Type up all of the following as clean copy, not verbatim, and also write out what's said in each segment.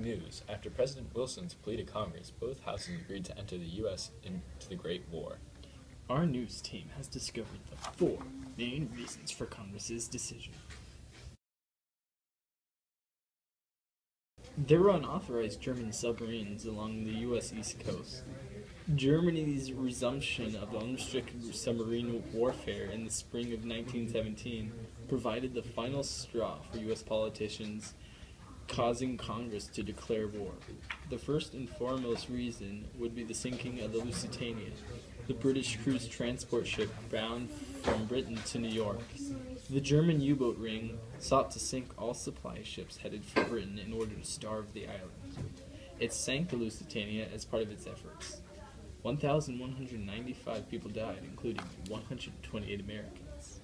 News. After President Wilson's plea to Congress, both houses agreed to enter the U.S. into the Great War. Our news team has discovered the 4 main reasons for Congress's decision. There were unauthorized German submarines along the U.S. East Coast. Germany's resumption of unrestricted submarine warfare in the spring of 1917 provided the final straw for U.S. politicians, causing Congress to declare war. The first and foremost reason would be the sinking of the Lusitania, the British cruise transport ship bound from Britain to New York. The German U-boat ring sought to sink all supply ships headed for Britain in order to starve the island. It sank the Lusitania as part of its efforts. 1,195 people died, including 128 Americans.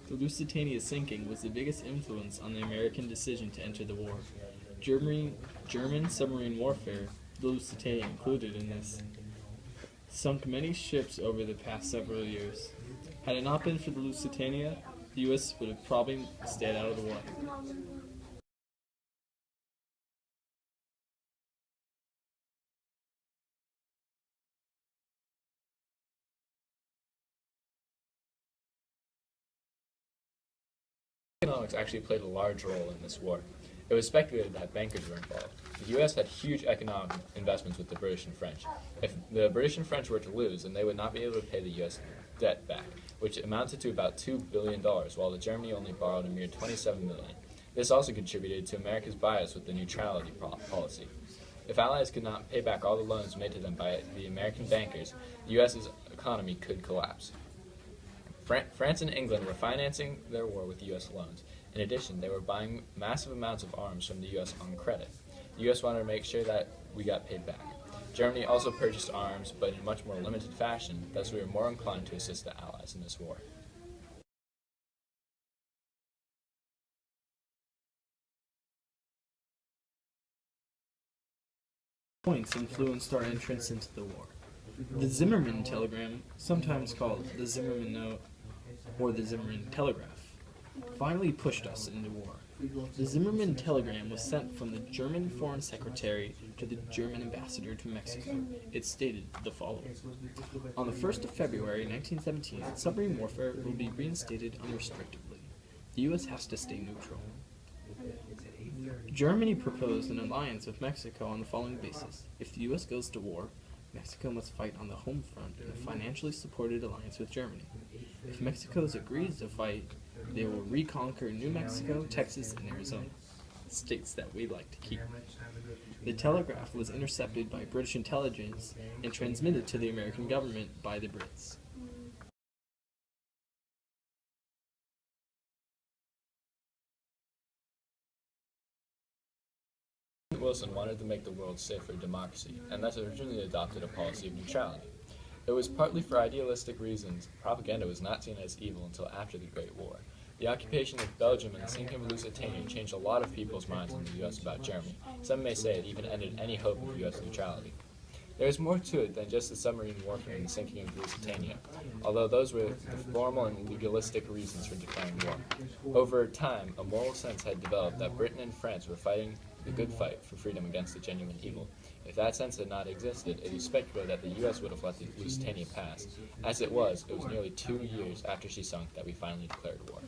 The Lusitania's sinking was the biggest influence on the American decision to enter the war. German submarine warfare, the Lusitania included in this, sunk many ships over the past several years. Had it not been for the Lusitania, the U.S. would have probably stayed out of the war. Economics actually played a large role in this war. It was speculated that bankers were involved. The U.S. had huge economic investments with the British and French. If the British and French were to lose, then they would not be able to pay the U.S. debt back, which amounted to about $2 billion, while the Germany only borrowed a mere $27 million. This also contributed to America's bias with the neutrality policy. If allies could not pay back all the loans made to them by the American bankers, the U.S.'s economy could collapse. France and England were financing their war with U.S. loans. In addition, they were buying massive amounts of arms from the U.S. on credit. The U.S. wanted to make sure that we got paid back. Germany also purchased arms, but in much more limited fashion, thus we were more inclined to assist the Allies in this war. Points influenced our entrance into the war. The Zimmermann telegram, sometimes called the Zimmermann note or the Zimmermann telegraph, finally pushed us into war. The Zimmermann telegram was sent from the German Foreign Secretary to the German ambassador to Mexico. It stated the following: on the 1st of February 1917, submarine warfare will be reinstated unrestrictedly. The U.S. has to stay neutral. Germany proposed an alliance with Mexico on the following basis: if the U.S. goes to war, Mexico must fight on the home front in a financially supported alliance with Germany. If Mexico agrees to fight, they will reconquer New Mexico, Texas, and Arizona, states that we like to keep. The telegraph was intercepted by British intelligence and transmitted to the American government by the Brits. Wilson wanted to make the world safe for democracy, and thus originally adopted a policy of neutrality. It was partly for idealistic reasons. Propaganda was not seen as evil until after the Great War. The occupation of Belgium and the sinking of Lusitania changed a lot of people's minds in the U.S. about Germany. Some may say it even ended any hope of U.S. neutrality. There is more to it than just the submarine warfare and the sinking of Lusitania, although those were the formal and legalistic reasons for declaring war. Over time, a moral sense had developed that Britain and France were fighting the good fight for freedom against the genuine evil. If that sense had not existed, it is speculated that the U.S. would have let the Lusitania pass. As it was nearly 2 years after she sunk that we finally declared war.